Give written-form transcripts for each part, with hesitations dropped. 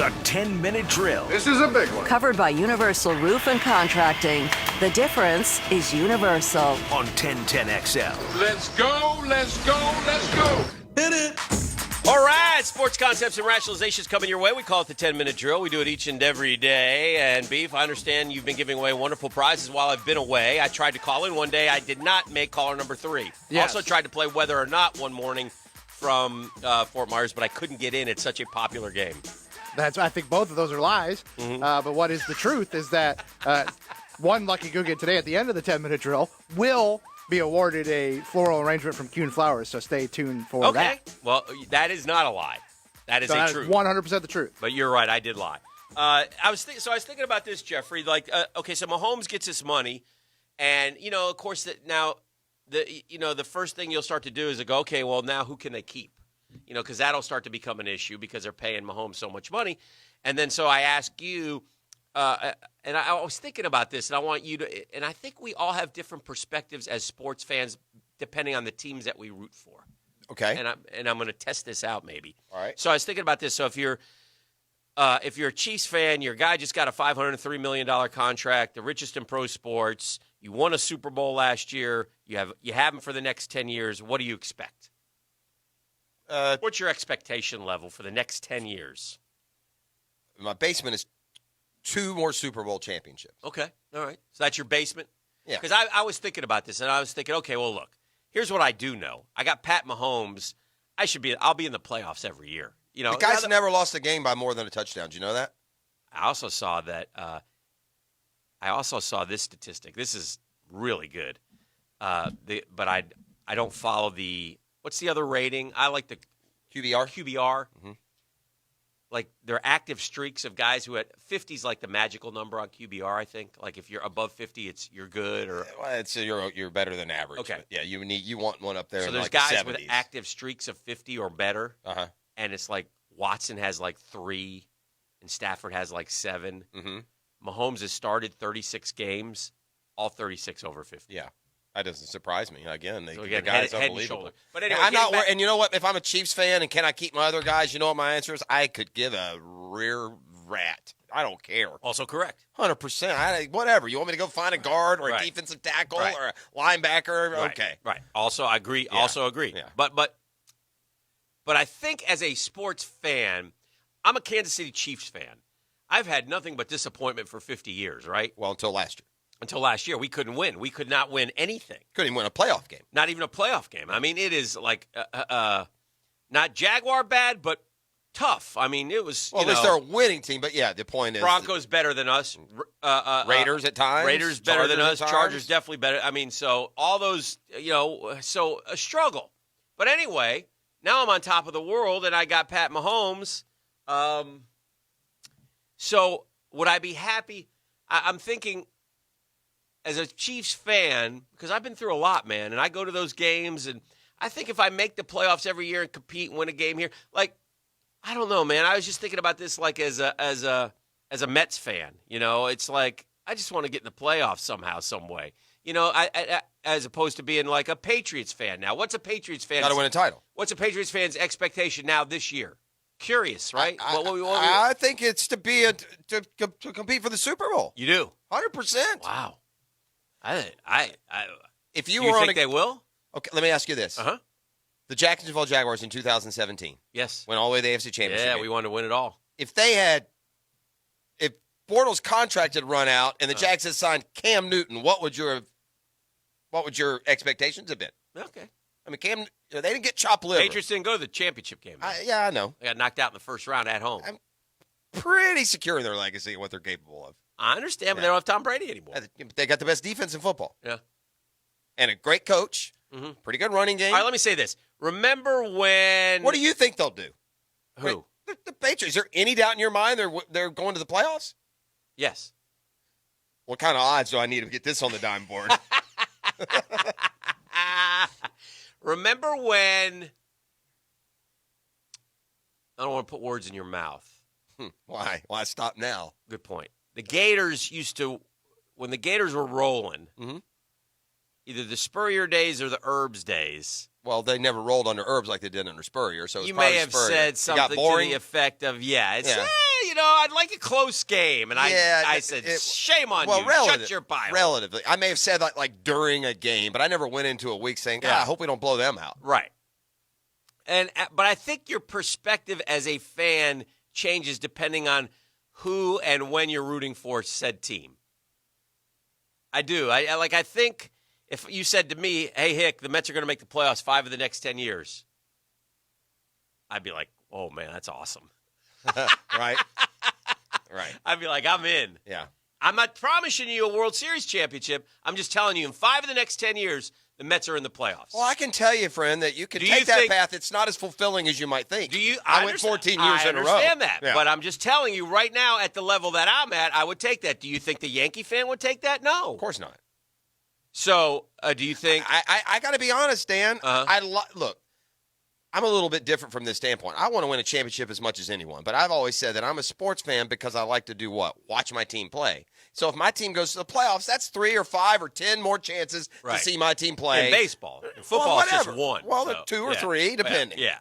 The 10-minute drill. This is a big one. Covered by Universal Roof and Contracting. The difference is universal. On 1010XL. Let's go, let's go, let's go. Hit it. All right, sports concepts and rationalizations coming your way. We call it the 10-minute drill. We do it each and every day. And, Beef, I understand you've been giving away wonderful prizes while I've been away. I tried to call in one day. I did not make caller number 3. Yes. Also tried to play Whether or Not one morning from Fort Myers, but I couldn't get in. It's such a popular game. I think both of those are lies. But what is the truth is that one lucky Googan today at the end of the 10-minute drill will be awarded a floral arrangement from Kuhn Flowers, so stay tuned for that. Okay. Well, that is not a lie. That is So a that truth. is 100% the truth. But you're right. I did lie. I was thinking about this, Jeffrey. Like, okay, so Mahomes gets his money, and of course, the first thing you'll start to do is to go, okay, well, now who can they keep? Because that'll start to become an issue because they're paying Mahomes so much money. And then so I ask you, and I was thinking about this, and I want you to, and I think we all have different perspectives as sports fans depending on the teams that we root for. Okay. And I'm going to test this out maybe. All right. So I was thinking about this. So if you're a Chiefs fan, your guy just got a $503 million contract, the richest in pro sports. You won a Super Bowl last year. You have him for the next 10 years. What do you expect? What's your expectation level for the next 10 years? My basement is 2 more Super Bowl championships. Okay. All right. So that's your basement? Yeah. Because I was thinking about this, and I was thinking, okay, well, look, here's what I do know. I got Pat Mahomes. I'll be in the playoffs every year. The guy's never lost a game by more than a touchdown. Do you know that? I also saw that. I also saw this statistic. This is really good. But I don't follow the. What's the other rating? I like the QBR. Mm-hmm. Like their active streaks of guys who had 50 is like the magical number on QBR. I think. Like if you're above 50, you're good. Or You're better than average. Okay. But yeah, you want one up there. So in there's like guys the 70s. with active streaks of 50 or better. And it's like Watson has like 3, and Stafford has like 7. Mm-hmm. Mahomes has started 36 games, all 36 over 50. Yeah, that doesn't surprise me. Again, the again, guy's head and unbelievable. shoulder. But anyway, I'm not. And you know what? If I'm a Chiefs fan and can I keep my other guys, you know what my answer is? I could give a rear rat. I don't care. Also correct. 100%. Whatever. You want me to go find a guard or a Right. defensive tackle Right. or a linebacker? Right. Okay. Right. Also, I agree. Yeah. Also agree. Yeah. But I think as a sports fan, I'm a Kansas City Chiefs fan. I've had nothing but disappointment for 50 years, right? Well, until last year. Until last year, we couldn't win. We could not win anything. Couldn't even win a playoff game. Not even a playoff game. I mean, it is like not Jaguar bad, but tough. I mean, it was. Well, at least they're a winning team. But yeah, the point is Broncos better than us. Raiders at times. Raiders better than us. Chargers at times. Chargers definitely better. I mean, so all those, so a struggle. But anyway, now I'm on top of the world, and I got Pat Mahomes. So would I be happy? I'm thinking as a Chiefs fan, because I've been through a lot, man, and I go to those games, and I think if I make the playoffs every year and compete and win a game here, like, I don't know, man. I was just thinking about this like as a Mets fan. It's like I just want to get in the playoffs somehow, some way. I as opposed to being like a Patriots fan. Now, what's a Patriots fan? Got to win a title. What's a Patriots fan's expectation now this year? Curious, right? I think it's to to compete for the Super Bowl. You do 100%. Wow. If you were think they will? Okay, let me ask you this. The Jacksonville Jaguars in 2017. Yes. Went all the way to the AFC Championship. Yeah, game. we wanted to win it all. If Bortles' contract had run out and the Jags had signed Cam Newton, what would your expectations have been? Okay. I mean, they didn't get chopped liver. Patriots didn't go to the championship game. I know. They got knocked out in the first round at home. I'm pretty secure in their legacy and what they're capable of. I understand, but they don't have Tom Brady anymore. They got the best defense in football. Yeah. And a great coach. Mm-hmm. Pretty good running game. All right, let me say this. Remember when... What do you think they'll do? Who? The Patriots. Is there any doubt in your mind they're going to the playoffs? Yes. What kind of odds do I need to get this on the dime board? Remember when... I don't want to put words in your mouth. Why? Why stop now? Good point. The Gators used to... When the Gators were rolling, either the Spurrier days or the Herbs days... Well, they never rolled under Herbs like they did under Spurrier. So you may have Spurrier. said something to the effect of, I'd like a close game. And I said, shame on you. Shut your Bible. Relatively. I may have said that like during a game, but I never went into a week saying, I hope we don't blow them out. Right. But I think your perspective as a fan changes depending on who and when you're rooting for said team. I do. I think if you said to me, hey, Hick, the Mets are going to make the playoffs 5 of the next 10 years, I'd be like, oh, man, that's awesome. Right. Right. I'd be like, I'm in. Yeah. I'm not promising you a World Series championship. I'm just telling you in 5 of the next 10 years, the Mets are in the playoffs. Well, I can tell you, friend, that you can take that path. It's not as fulfilling as you might think. I went 14 years in a row. I understand that, but I'm just telling you right now at the level that I'm at, I would take that. Do you think the Yankee fan would take that? No. Of course not. So, do you think? I got to be honest, Dan. Look, I'm a little bit different from this standpoint. I want to win a championship as much as anyone, but I've always said that I'm a sports fan because I like to do what? Watch my team play. So if my team goes to the playoffs, that's 3 or 5 or 10 more chances to see my team play. In baseball. In football, it's just 1. Well, 2 or 3, depending. Yeah.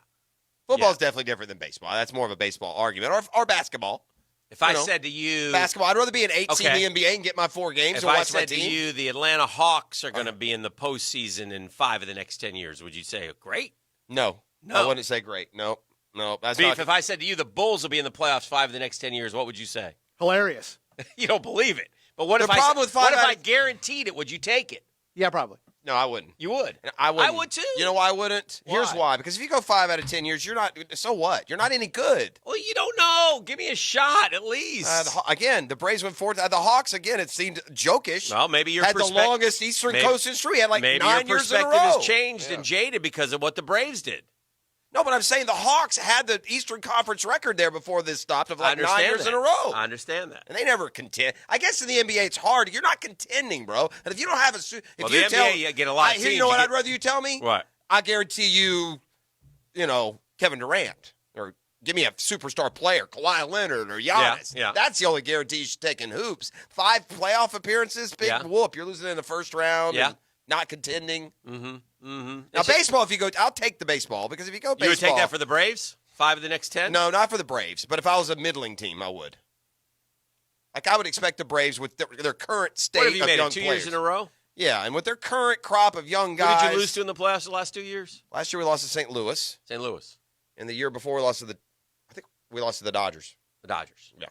Football's definitely different than baseball. That's more of a baseball argument. Or basketball. If I said to you... Basketball, I'd rather be an 8 seed in the NBA and get my 4 games and watch my team. If I said to you the Atlanta Hawks are going to be in the postseason in 5 of the next 10 years, would you say, great? No. I wouldn't say great. No. That's Beef, not... if I said to you the Bulls will be in the playoffs 5 of the next 10 years, what would you say? Hilarious. You don't believe it. But what if I guaranteed it? Would you take it? Yeah, probably. No, I wouldn't. You would? I wouldn't. I would too. You know why I wouldn't? Why? Here's why. Because if you go 5 out of 10 years, you're not – so what? You're not any good. Well, you don't know. Give me a shot at least. Again, the Braves went 4 – the Hawks, again, it seemed jokish. Well, maybe your had the longest Eastern Coast history. Had like 9 years in a row. Maybe your perspective has changed and jaded because of what the Braves did. No, but I'm saying the Hawks had the Eastern Conference record there before this stopped of like 9 years in a row. I understand that. And they never contend. I guess in the NBA it's hard. You're not contending, bro. And if you don't have the NBA, you get a lot of teams. You know what I'd rather you tell me? What? I guarantee you, Kevin Durant. Or give me a superstar player, Kawhi Leonard or Giannis. Yeah. That's the only guarantee you should take in hoops. 5 playoff appearances, big whoop. You're losing in the first round and not contending. Mm-hmm. Mm-hmm. Now, baseball, if you go, I'll take the baseball because if you go baseball. You would take that for the Braves? 5 of the next 10? No, not for the Braves. But if I was a middling team, I would. Like, I would expect the Braves with their current state of young players. What have you made it 2 years in a row? Yeah, and with their current crop of young guys. Who did you lose to in the playoffs the last 2 years? Last year we lost to St. Louis. St. Louis. And the year before we lost to we lost to the Dodgers. The Dodgers. Yeah.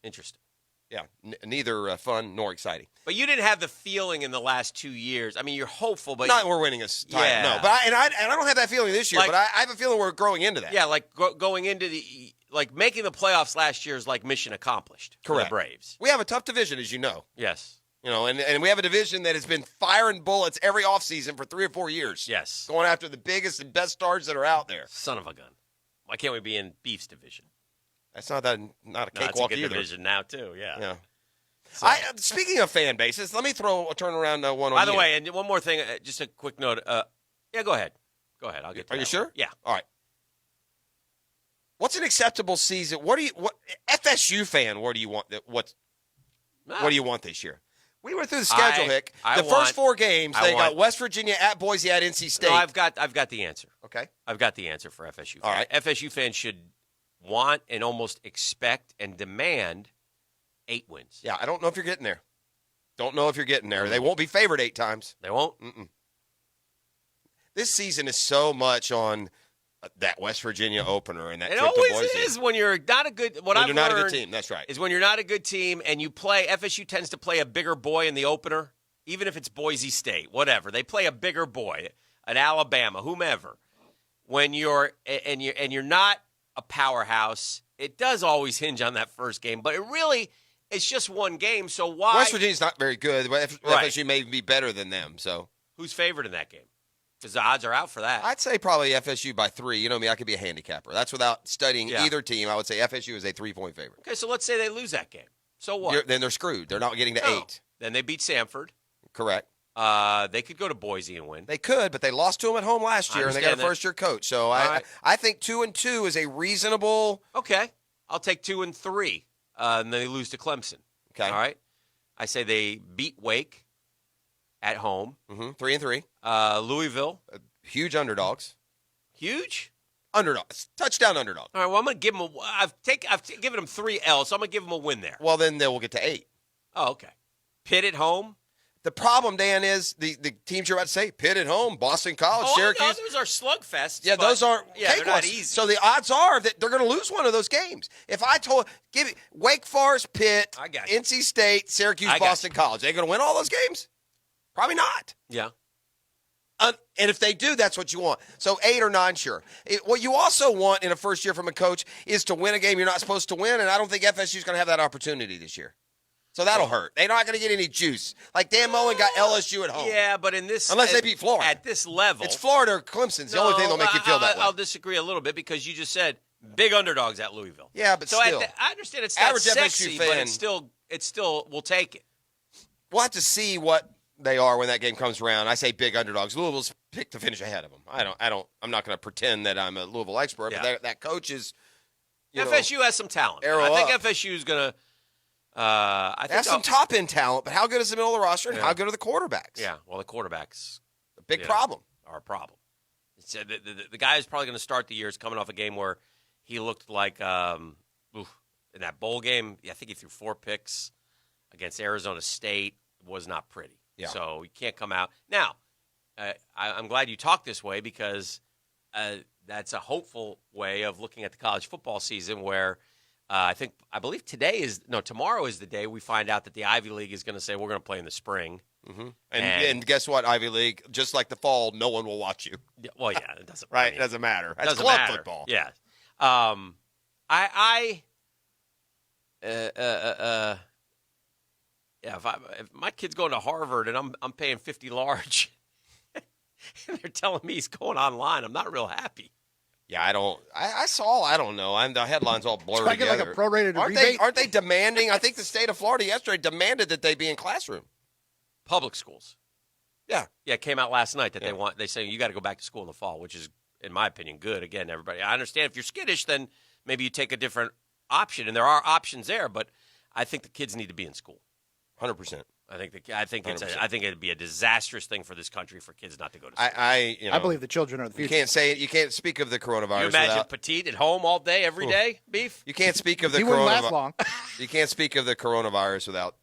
Interesting. Yeah, neither fun nor exciting. But you didn't have the feeling in the last 2 years. I mean, you're hopeful, but not we're winning a title. Yeah. No, but I don't have that feeling this year. But I have a feeling we're growing into that. Yeah, like going into making the playoffs last year is like mission accomplished. Correct. For the Braves. We have a tough division, as you know. Yes. And we have a division that has been firing bullets every offseason for 3 or 4 years. Yes. Going after the biggest and best stars that are out there. Son of a gun. Why can't we be in Beef's division? That's not a cakewalk either. It's a good division now too. Yeah. So. Speaking of fan bases, let me turn around one on By the way, and one more thing, just a quick note. Yeah, go ahead. I'll get to Are you sure? One. Yeah. All right. What's an acceptable season? What FSU fan? What do you want? What do you want this year? We went through the schedule, Hick. First 4 games, they got West Virginia at Boise at NC State. No, I've got the answer. Okay. I've got the answer for FSU. All right. FSU fans should want and almost expect and demand 8 wins. Yeah, I don't know if you're getting there. They won't be favored 8 times. They won't? Mm-mm. This season is so much on that West Virginia opener and that trip to Boise. It always is when you're not a good – when you're not a good team, that's right. Is when you're not a good team and you play – FSU tends to play a bigger boy in the opener, even if it's Boise State, whatever. They play a bigger boy, an Alabama, whomever. When you're not a powerhouse, it does always hinge on that first game. But it really – it's just one game, so why? West Virginia's not very good. FSU may be better than them. So who's favored in that game? Because the odds are out for that. I'd say probably FSU by 3. You know me, I could be a handicapper. That's without studying either team. I would say FSU is a 3-point favorite. Okay, so let's say they lose that game. So what? Then they're screwed. They're not getting to 8. Then they beat Samford. Correct. They could go to Boise and win. They could, but they lost to them at home last year, and they got a first-year coach. So I think 2-2 is a reasonable. Okay, I'll take 2 and 3, and then they lose to Clemson. Okay. All right. I say they beat Wake at home. 3-3. Louisville. Huge underdogs. Huge? underdogs. Touchdown underdog. All right, well, I'm going to give them I've given them 3 L's, so I'm going to give them a win there. Well, then they will get to 8. Oh, okay. Pitt at home. The problem, Dan, is the teams you're about to say, Pitt at home, Boston College, Syracuse. Those are slugfests. Yeah, those aren't they're not easy. So the odds are that they're going to lose one of those games. If I give it Wake Forest, Pitt, I got you. NC State, Syracuse, Boston College, are they going to win all those games? Probably not. Yeah. And if they do, that's what you want. So 8 or 9, sure. What you also want in a first year from a coach is to win a game you're not supposed to win, and I don't think FSU is going to have that opportunity this year. So that'll hurt. They're not going to get any juice. Like Dan Mullen got LSU at home. Yeah, but in this... Unless they beat Florida. At this level... It's Florida or Clemson's the only thing that'll make you feel that way. I'll disagree a little bit because you just said big underdogs at Louisville. Yeah, but so still. I understand it's not average sexy, FSU fan, but it's still, we'll take it. We'll have to see what they are when that game comes around. I say big underdogs. Louisville's picked to finish ahead of them. I'm not going to pretend that I'm a Louisville expert, but that coach is... FSU has some talent. I think FSU is going to... They have some top-end talent, but how good is the middle of the roster and how good are the quarterbacks? Yeah, well, the quarterbacks... A big problem. Are a problem. The guy is probably going to start the year is coming off a game where he looked like, in that bowl game, I think he threw 4 picks against Arizona State. It was not pretty. Yeah. So you can't come out. Now, I'm glad you talked this way because that's a hopeful way of looking at the college football season where I believe tomorrow is the day we find out that the Ivy League is going to say we're going to play in the spring. Mm-hmm. And guess what, Ivy League? Just like the fall, no one will watch you. Well, yeah, it doesn't. Right? It doesn't matter. That's doesn't club matter. football. Yeah. If my kid's going to Harvard and I'm paying $50 large, and they're telling me he's going online, I'm not real happy. Yeah, I don't know. The headlines all blurred Try to get together. like a prorated rebate. Aren't they demanding? I think the state of Florida yesterday demanded that they be in classroom. Public schools. Yeah. Yeah, it came out last night that they say you got to go back to school in the fall, which is, in my opinion, good. Again, everybody, I understand if you're skittish, then maybe you take a different option, and there are options there, but I think the kids need to be in school. 100%. I think it'd be a disastrous thing for this country for kids not to go to school. I believe the children are the future. You can't say it. You can't speak of the coronavirus. You imagine Petite at home all day, every day, Beef? You can't speak of the he wouldn't last long. You can't speak of the coronavirus without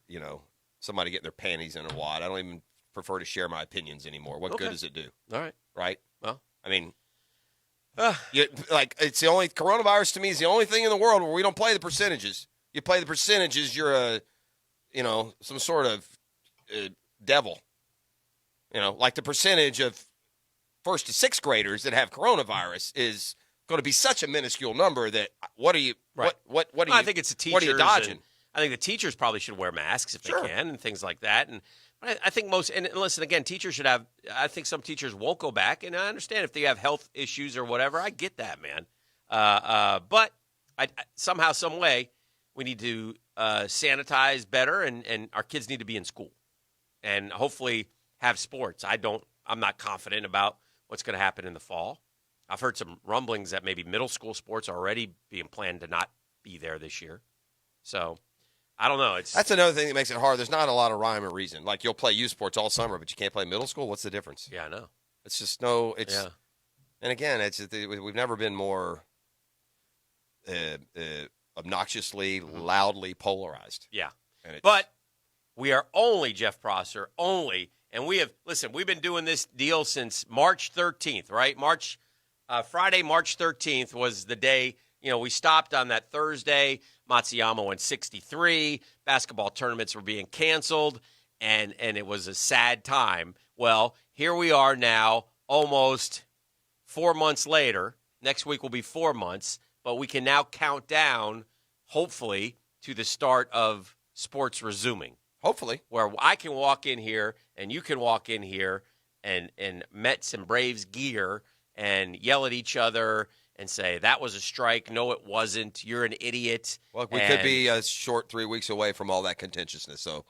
somebody getting their panties in a wad. I don't even prefer to share my opinions anymore. What good does it do? All right. Right? Well, I mean, it's the only coronavirus to me is the only thing in the world where we don't play the percentages. You play the percentages, you're some sort of devil. Like the percentage of 1st to 6th graders that have coronavirus is going to be such a minuscule number that what are you? Right. What are you? I think it's the teachers. What are you dodging? I think the teachers probably should wear masks if Sure. they can and things like that. And I think and listen, again, teachers should have. I think some teachers won't go back, and I understand if they have health issues or whatever. I get that, man. But somehow, some way, we need to sanitize better, and our kids need to be in school, and hopefully have sports. I'm not confident about what's going to happen in the fall. I've heard some rumblings that maybe middle school sports are already being planned to not be there this year. So I don't know. That's another thing that makes it hard. There's not a lot of rhyme or reason. Like you'll play youth sports all summer, but you can't play middle school. What's the difference? Yeah, I know. It's just no. It's and again, we've never been more obnoxiously, loudly polarized. Yeah, but we are only Jeff Prosser, and we've been doing this deal since March 13th, right? Friday, March 13th was the day. We stopped on that Thursday. Matsuyama went 63. Basketball tournaments were being canceled, and it was a sad time. Well, here we are now, almost 4 months later. Next week will be 4 months, but we can now count down, hopefully, to the start of sports resuming. Hopefully. Where I can walk in here, and you can walk in here, and Mets and Braves gear, and yell at each other, and say, that was a strike. No, it wasn't. You're an idiot. Well, we could be a short 3 weeks away from all that contentiousness. So